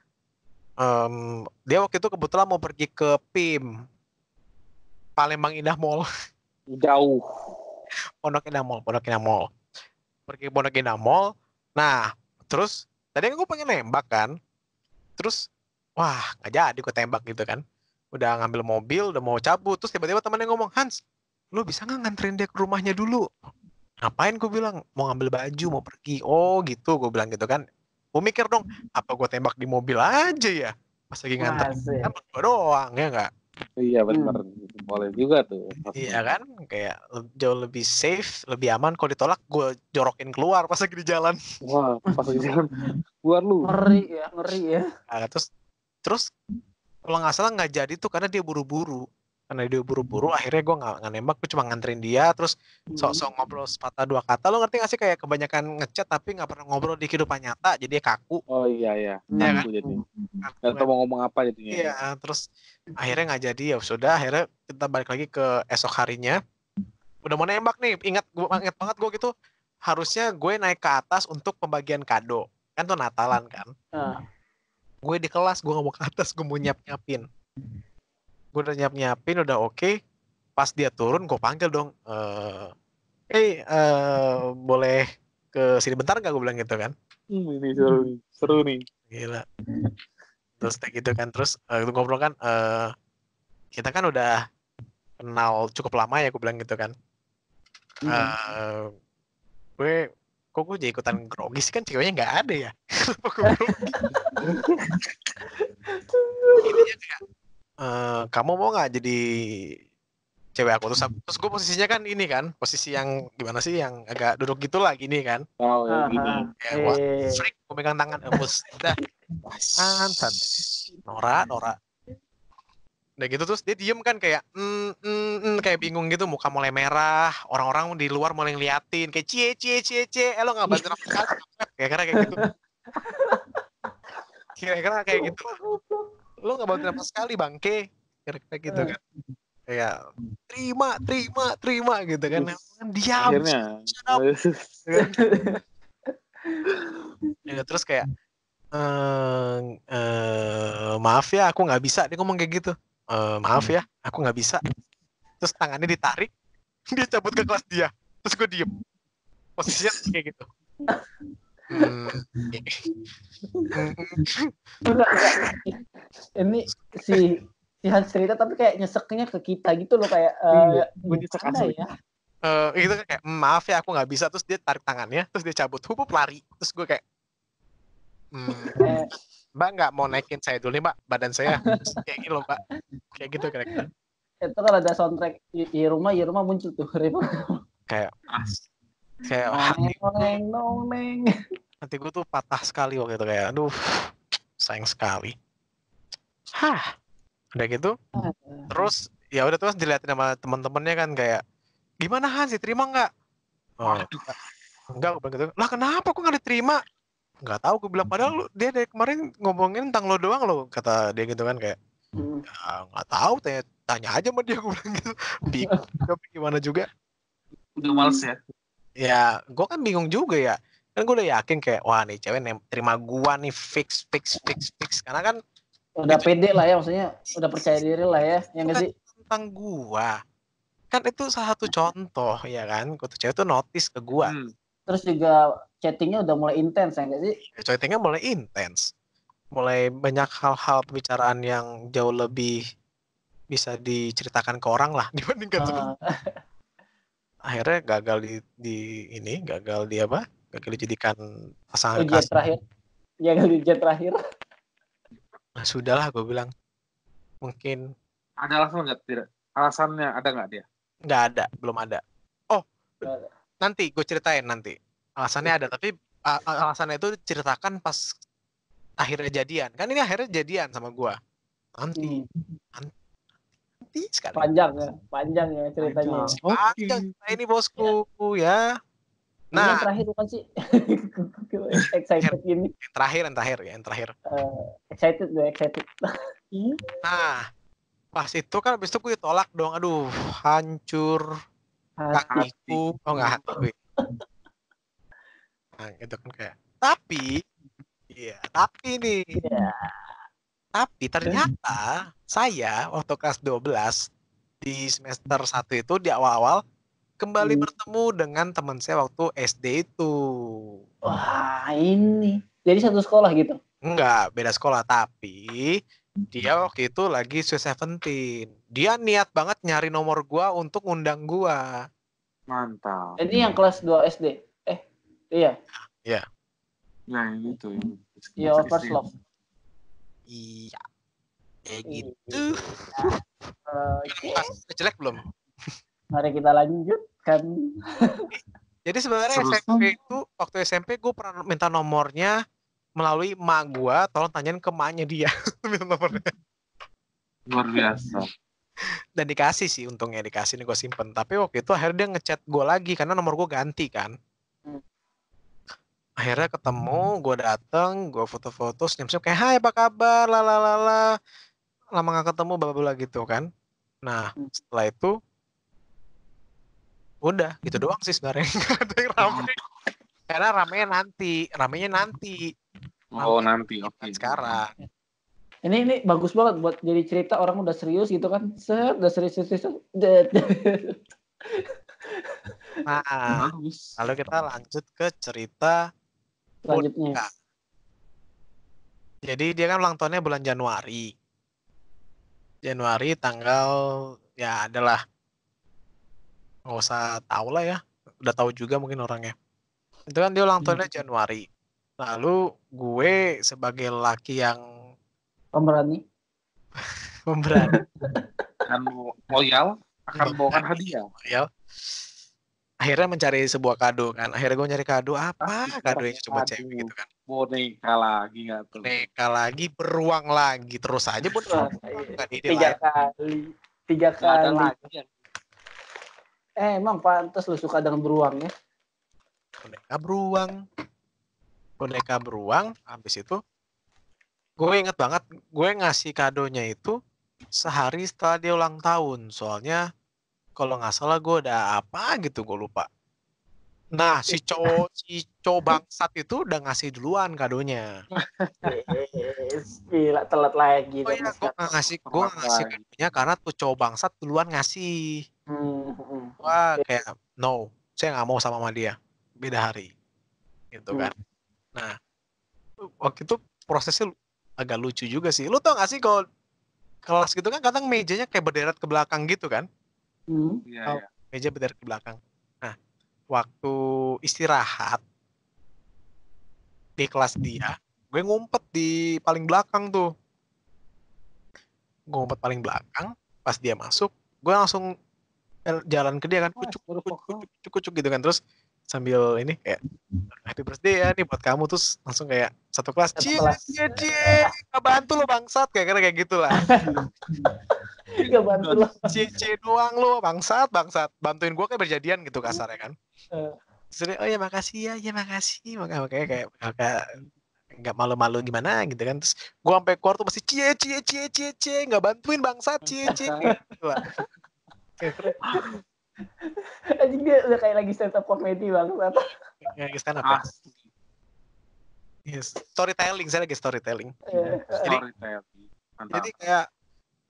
dia waktu itu kebetulan mau pergi ke PIM, Palembang Indah Mall. Jauh. Pondok Indah Mall. Pergi ke Pondok Indah Mall. Nah, terus tadi gue pengen nembak kan. Terus, wah nggak jadi gue tembak gitu kan. Udah ngambil mobil, udah mau cabut. Terus tiba-tiba temannya ngomong, Hans, lu bisa nggak nganterin dia ke rumahnya dulu? Ngapain gue bilang, mau ngambil baju, mau pergi. Oh gitu, gue bilang gitu kan. Gue mikir dong, apa gue tembak di mobil aja ya? Pas lagi nganter, kan gue doang, ya nggak? Iya benar, boleh juga tuh. Iya kan, kayak jauh lebih safe, lebih aman. Kalau ditolak, gue jorokin keluar pas lagi di jalan. Wah, pas lagi di jalan, keluar lu. Ngeri ya. Nah, terus kalau nggak salah nggak jadi tuh karena dia buru-buru. Akhirnya gue nggak nembak, gue cuma nganterin dia, terus sok-sok ngobrol sepatah dua kata. Lo ngerti nggak sih kayak kebanyakan ngechat tapi nggak pernah ngobrol di kehidupan nyata, jadi kaku. Oh iya. Ya kan? Jadi nggak tahu mau ngomong apa jadinya. Iya, terus akhirnya nggak jadi, ya sudah. Akhirnya kita balik lagi ke esok harinya. Udah mau nembak nih, ingat banget gue gitu. Harusnya gue naik ke atas untuk pembagian kado, kan tuh Natalan kan. Gue di kelas, gue nggak mau ke atas, gue mau nyiapin. Gue udah nyiapin, udah oke. Pas dia turun, gue panggil dong. Boleh ke sini bentar nggak, gue bilang gitu kan. Ini seru nih. Gila. Terus kayak gitu kan, terus ngobrol kan. Kita kan udah kenal cukup lama ya, gue bilang gitu kan. Kok gue jadi ikutan grogi sih, kan ceweknya nggak ada ya. Kenapa gue grogi? Intinya kayak, kamu mau nggak jadi cewek aku? Terus gue posisinya kan ini kan, posisi yang gimana sih, yang agak duduk gitu lah, gini kan. Oh ya gini. Kayak wah, freak, gue megang tangan, embus, dah, Nora. Udah gitu terus dia diem kan kayak kayak bingung gitu, muka mulai merah, orang-orang di luar mulai ngeliatin kayak cie, lo nggak bantuin apa sekali, kira-kira kayak gitu, kira-kira kayak gitu, lo nggak bantuin apa sekali bangke, kira-kira gitu kan, kayak terima gitu kan, diam, Akhirnya. shut up. Ya, terus kayak maaf ya aku nggak bisa, dia ngomong kayak gitu, maaf ya aku nggak bisa, terus tangannya ditarik, dia cabut ke kelas dia, terus gue diem, posisinya kayak gitu. Enggak. Ini si Hans cerita tapi kayak nyeseknya ke kita gitu loh, kayak Gue nyesek ada asli. ya. Itu kan kayak maaf ya aku nggak bisa, terus dia tarik tangannya, terus dia cabut, hup lari, terus gue kayak Mbak nggak mau naikin saya dulu nih Mbak, badan saya kayak gini loh Mbak, kayak gitu kira-kira. Itu kan ada soundtrack di rumah muncul tuh kayak hati gue tuh patah sekali waktu itu, kayak aduh sayang sekali. Udah gitu terus ya udah terus dilihatin sama teman-temannya kan kayak gimana Hans, diterima nggak? Enggak, gue bilang gitu. Lah kenapa kok nggak diterima? Nggak tahu, gue bilang padahal dia dari kemarin ngomongin tentang lo doang lo, kata dia gitu kan, kayak ya nggak tahu, tanya aja sama dia, gue bilang gitu. Bingung gimana juga. Udah males ya. Ya gue kan bingung juga ya, kan gue udah yakin kayak wah nih cewek terima gue nih fix, karena kan udah pede lah ya, maksudnya udah percaya diri lah ya, yang nggak sih? Tentang gue kan itu salah satu contoh ya kan, gue tuh cewek tuh notice ke gue. Terus juga chattingnya udah mulai intens ya nggak sih? Chattingnya mulai intens, mulai banyak hal-hal pembicaraan yang jauh lebih bisa diceritakan ke orang lah dibandingkan sebelum. Akhirnya gagal gagal dijadikan pasangan ujian terakhir. Gagal di ujian terakhir. Nah, sudahlah gue bilang. Mungkin ada alasan nggak? Tidak. Alasannya ada nggak dia? Nggak ada, belum ada. Oh, nanti gue ceritain nanti. Alasannya ada, tapi alasannya itu ceritakan pas akhirnya jadian. Kan ini akhirnya jadian sama gue. Nanti sekali. Panjang ya ceritanya. Panjang ini bosku ya. Nah, yang terakhir bukan sih? Excited gini. Yang terakhir. Excited. Nah, pas itu kan abis itu gue ditolak dong. Aduh, hancur kakiku. Oh nggak hati. Nah, itu kan kayak. Tapi nih. Tapi ternyata saya waktu kelas 12 di semester 1 itu di awal-awal kembali bertemu dengan teman saya waktu SD itu. Wah, ini. Jadi satu sekolah gitu? Enggak, beda sekolah, tapi dia waktu itu lagi Sweet 17. Dia niat banget nyari nomor gua untuk undang gua. Mantap. Ini yang kelas 2 SD? Iya. Iya. Nah, gitu. Your first love. Iya. Kayak gitu. Jelek belum? Mari kita lanjutkan. Jadi sebenarnya waktu SMP gue pernah minta nomornya melalui emak gue, tolong tanyain ke emaknya dia. Minta nomornya. Luar biasa. Dan dikasih sih, untungnya dikasih nih, gue simpen. Tapi waktu itu akhirnya dia ngechat gue lagi karena nomor gue ganti kan. Akhirnya ketemu, gue dateng, gue foto-foto, senyum-senyum kayak hai apa kabar, lalalala, lama gak ketemu, bla-bla gitu kan. Nah setelah itu udah gitu doang sih sebenarnya. Nggak ada yang rame. Karena ramenya nanti. Oh nanti, oke. Sekarang. Ini bagus banget buat jadi cerita, orang udah serius gitu kan. Udah serius. Nah, lalu kita lanjut ke cerita selanjutnya. Jadi dia kan ulang tahunnya bulan Januari. Tanggal ya adalah, nggak usah tahu lah ya, udah tahu juga mungkin orangnya. Itu kan dia ulang tahunnya Januari. Lalu gue sebagai laki yang pemberani dan loyal akan membawakan hadiah. Akhirnya mencari sebuah kado kan. Akhirnya gue nyari kado apa? Kadonya coba cewek gitu kan. Boneka lagi nggak tuh? Boneka lagi, beruang lagi, terus aja boneka. nggak ada ide Tiga lain. kali. Tiga Nggak ada kali. lagi yang Emang pantas lu suka dengan beruang ya? Boneka beruang. Habis itu gue inget banget, gue ngasih kadonya itu sehari setelah dia ulang tahun. Soalnya kalau nggak salah gue ada apa gitu, gue lupa. Nah, si cowok bangsat itu udah ngasih duluan kadonya. Yes. Gila, telat lagi. Oh iya, gue nggak ngasih kadonya karena tuh cowok bangsat duluan ngasih. Wah, kayak no, saya nggak mau sama dia. Beda hari, gitu kan. Nah, waktu itu prosesnya agak lucu juga sih. Lu tau gak sih kalau kelas gitu kan kadang mejanya kayak berderet ke belakang gitu kan? Iya. Meja berderet ke belakang. Nah, waktu istirahat di kelas dia, gue ngumpet di paling belakang tuh. Gue ngumpet paling belakang, pas dia masuk, gue langsung jalan ke dia kan, kucuk gitu kan, terus sambil ini kayak happy birthday ya nih buat kamu, terus langsung kayak satu kelas cie nggak bantu lo bangsat kayak gitulah. Gak bantu lo. Cie doang lo bangsat bantuin gue kayak berjadian gitu kasarnya kan. Terus oh ya makasih makanya kayak nggak malu-malu gimana gitu kan, terus gue sampai keluar tuh masih cie nggak bantuin bangsat cie gitu lah. Anjing dia udah kayak lagi stand up comedy banget. Ya, stand up ya. Yes. Storytelling, saya lagi storytelling. Jadi kayak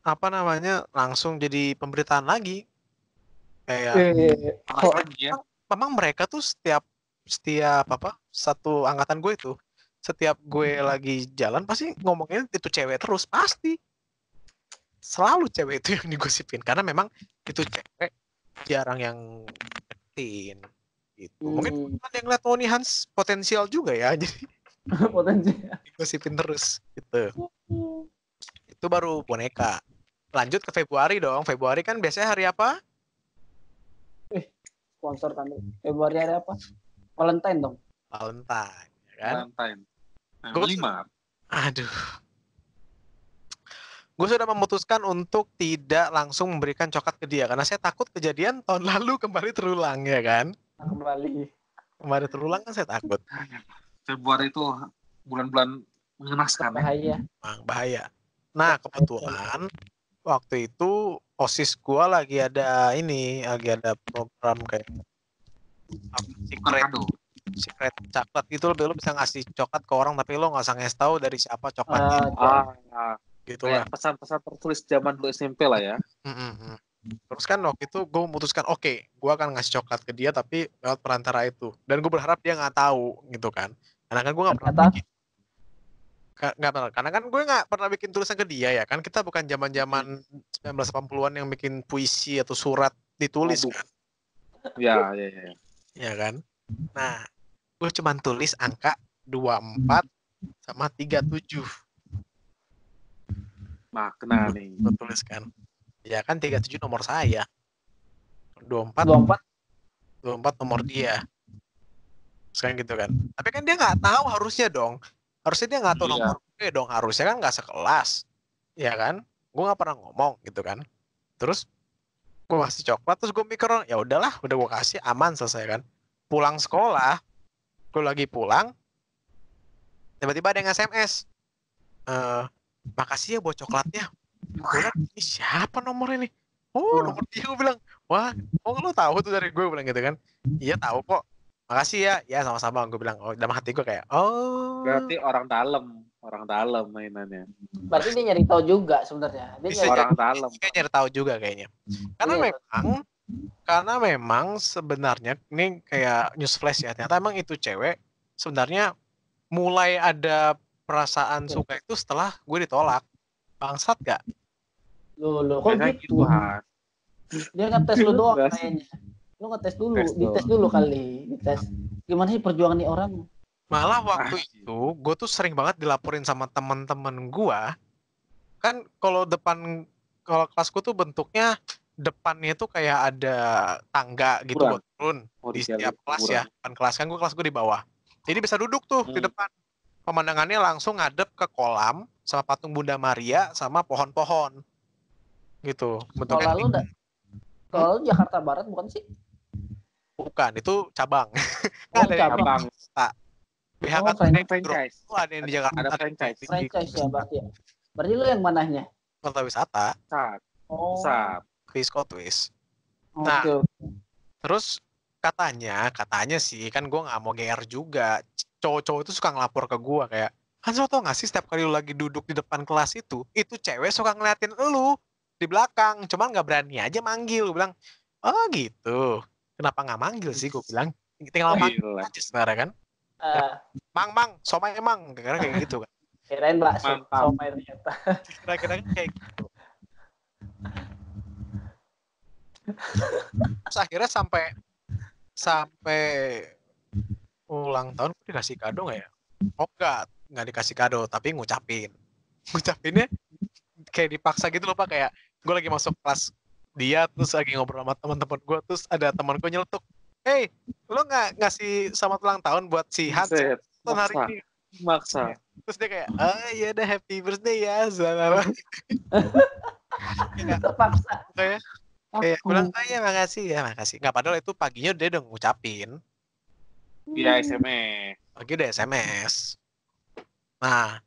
apa namanya langsung jadi pemberitaan lagi. Kayak memang mereka tuh setiap apa satu angkatan gue itu setiap gue lagi jalan pasti ngomongnya itu cewek terus, pasti selalu cewek itu yang digosipin karena memang itu cewek jarang yang deketin gitu. Mungkin yang ngeliat Tony Hans potensial juga ya, jadi potensial digosipin terus gitu. Itu baru boneka. Lanjut ke Februari dong. Februari kan biasanya hari apa? Sponsor kan. Februari hari apa? Valentine dong. Valentine, kan? Valentine. Aduh. Gue sudah memutuskan untuk tidak langsung memberikan coklat ke dia karena saya takut kejadian tahun lalu kembali terulang, ya kan? Kembali terulang kan saya takut. Februari itu bulan-bulan mengenaskan. Bahaya. Nah, kebetulan waktu itu OSIS gue lagi ada program kayak secret coklat gitu, lo bisa ngasih coklat ke orang tapi lo nggak usah ngasih tahu dari siapa coklatnya. Gitu lah. Pesan-pesan tertulis zaman dulu SMP lah ya. Terus kan waktu itu gue memutuskan oke, gue akan ngasih coklat ke dia tapi lewat perantara itu, dan gue berharap dia nggak tahu gitu kan, karena kan gue nggak pernah bikin karena kan gue nggak pernah bikin tulisan ke dia ya kan, kita bukan zaman 1980-an yang bikin puisi atau surat ditulis kan. Ya kan. Nah, gue cuma tulis angka 24 sama 37. Makna nih. Gue tuliskan. Ya kan 37 nomor saya. 24 nomor dia. Sekarang gitu kan. Tapi kan dia nggak tahu harusnya dong. Harusnya dia nggak tahu nomor gue dong. Harusnya kan nggak sekelas. Ya kan? Gue nggak pernah ngomong gitu kan. Terus gue kasih coklat, terus gue mikir ya udahlah, udah gue kasih, aman, selesai kan. Pulang sekolah, gue lagi pulang, tiba-tiba ada yang SMS, makasih ya buat coklatnya. Gue bilang, ini siapa nomornya nih? Nomor dia. Gue bilang, wah, lo tahu tuh dari gue, bilang gitu kan. Iya tahu kok, makasih ya. Ya sama-sama, gue bilang. Dalam hati gue kayak berarti orang dalam mainannya. Berarti dia nyari tahu juga sebenarnya. Dia nyari tahu juga kayaknya. Karena memang sebenarnya ini kayak news flash ya, ternyata emang itu cewek sebenarnya mulai ada perasaan suka itu setelah gue ditolak. Bangsat gak? Loh, kok gitu? Dia ngetes lu doang kayaknya. Lu ngetes dulu, dites dulu kali, dites. Gimana sih perjuangan nih orang? Malah waktu itu gue tuh sering banget dilaporin sama teman-teman gue. Kan kalau kelasku tuh bentuknya depannya tuh kayak ada tangga gitu buat turun di setiap kelas ya. Depan kelas kan kelas gue di bawah. Jadi bisa duduk tuh di depan. Pemandangannya langsung ngadep ke kolam sama patung Bunda Maria sama pohon-pohon. gitu. Bentuknya Kalau lu kalau lu Jakarta Barat bukan sih? bukan, itu cabang. Oh, Ada yang cabang. BHK Oh, Ada yang franchise. itu ada yang di Jakarta, Ada ada franchise. di Franchise ya berarti ya. Berarti lu yang manahnya? kota wisata, Pusat. Oh. Pusat. Twist. Oke. Nah, terus katanya sih, kan gue nggak mau GR juga. Cowok-cowok itu suka ngelapor ke gue kayak, kan lo tau gak sih setiap kali lu lagi duduk di depan kelas itu cewek suka ngeliatin lu di belakang, cuman nggak berani aja manggil. Gue bilang, oh gitu. Kenapa nggak manggil sih? Gue bilang, tinggal manggil Gila. aja sebenarnya kan. Mang, somai emang, kira kayak gitu kan. Kirain bakso Mantap. somai ternyata. Kira-kira kayak gitu. Terus akhirnya sampai ulang tahun gue dikasih kado nggak ya? Oh nggak dikasih kado, tapi ngucapinnya kayak dipaksa gitu loh Pak, kayak gue lagi masuk kelas dia, terus lagi ngobrol sama teman-teman gue, terus ada teman gue nyeletuk, hey, lo nggak ngasih selamat ulang tahun buat si Hans Buset. tahun hari ini? Maksa. Terus dia kayak, oh iya udah happy birthday ya, selamat. Terpaksa. Kayak bilang, oh iya makasih. Nggak, padahal itu paginya dia udah ngucapin. Via SMS. Pagi udah SMS. Nah,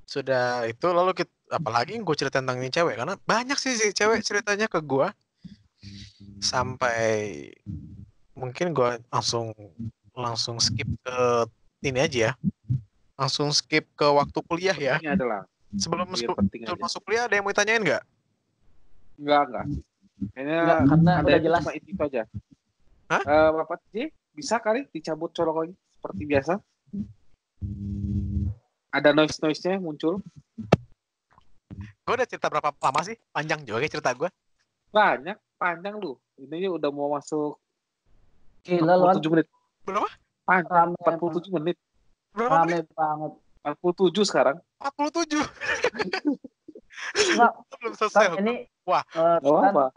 sudah itu lalu kita, apalagi gue cerita tentang ini cewek, karena banyak sih si cewek ceritanya ke gue. Sampai mungkin gue langsung skip ke ini aja ya. Langsung skip ke waktu kuliah ya. Ini adalah Sebelum penting aja. masuk kuliah ada yang mau ditanyain nggak? Enggak. Kayaknya Enggak, karena ada udah jelas. cuma itu aja. Hah? Bapak J, bisa kali dicabut colok lagi seperti biasa? Ada noise-nya muncul. Gue udah cerita berapa lama sih? Panjang juga kayak cerita gue. Banyak, panjang lu. Ini udah mau masuk Gila lu. 47 menit. Berapa? Panjang, Rame 47 menit. Berapa Rame menit? banget. 47 sekarang. 47. Enggak, Belum selesai. ini Wah, kan apa?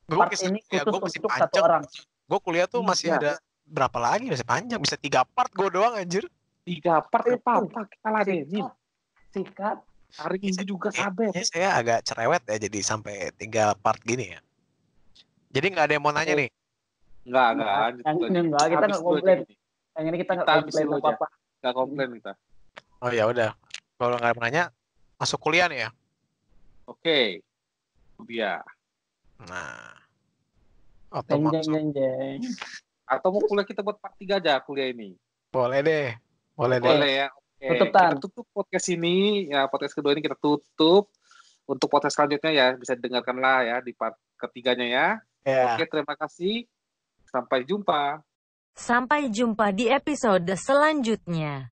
part ini khusus untuk satu orang. Gue kuliah tuh masih Iya. ada berapa lagi, masih panjang, bisa 3 part gue doang anjir. 3 part Itu. apa-apa kita ladenin. Sikat. Hari ini juga kabeh. Kayaknya saya agak cerewet ya jadi sampai 3 part gini ya. Jadi nggak ada yang mau nanya nih. Enggak. Yang ini enggak, kita nggak komplain. Yang ini kita nggak Kita komplain habisin apa-apa. Enggak komplain kita. Oh ya udah. Kalau nggak mau nanya, masuk kuliah nih ya. Oke. Dia. Nah. Atau masuk. Jeng. Atau mau kuliah kita buat part 3 aja kuliah ini. Boleh deh. Boleh ya. Oke. Tutup, Tan. Kita tutup podcast ini. Ya, podcast kedua ini kita tutup. Untuk podcast selanjutnya ya bisa didengarkan lah ya di part ketiganya ya. Ya. Oke, terima kasih. Sampai jumpa. Sampai jumpa di episode selanjutnya.